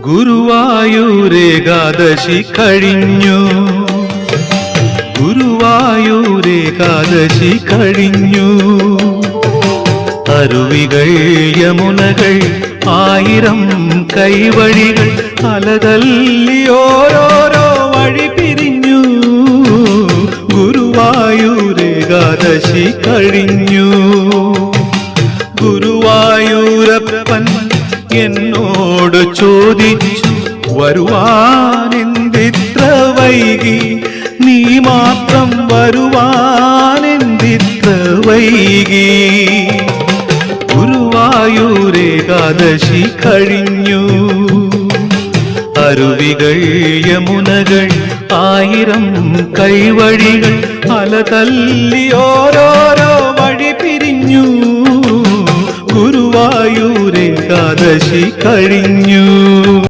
ഗുരുവായൂരേകാദശി കഴിഞ്ഞു, ഗുരുവായൂരേകാദശി കഴിഞ്ഞു. അരുവികൾ യമുനകൾ ആയിരം കൈവഴികൾ അലതല്ലി ഓരോരോ വഴി പിരിഞ്ഞു. ഗുരുവായൂരേകാദശി കഴിഞ്ഞു. ഗുരുവായൂരപ്പൻ എന്നോട് ചോദിച്ചു, വരുവാനെന്തിത്ര വൈകി, നീ മാത്രം വരുവാനെന്തിത്ര വൈകി. ഗുരുവായൂരേകാദശി കഴിഞ്ഞു. അരുവികൾ യമുനകൾ ആയിരം കൈവഴികൾ അലതല്ലി ഓരോരോ വഴി പിരിഞ്ഞു. ഗുരുവായൂരേകാദശി കഴിഞ്ഞു.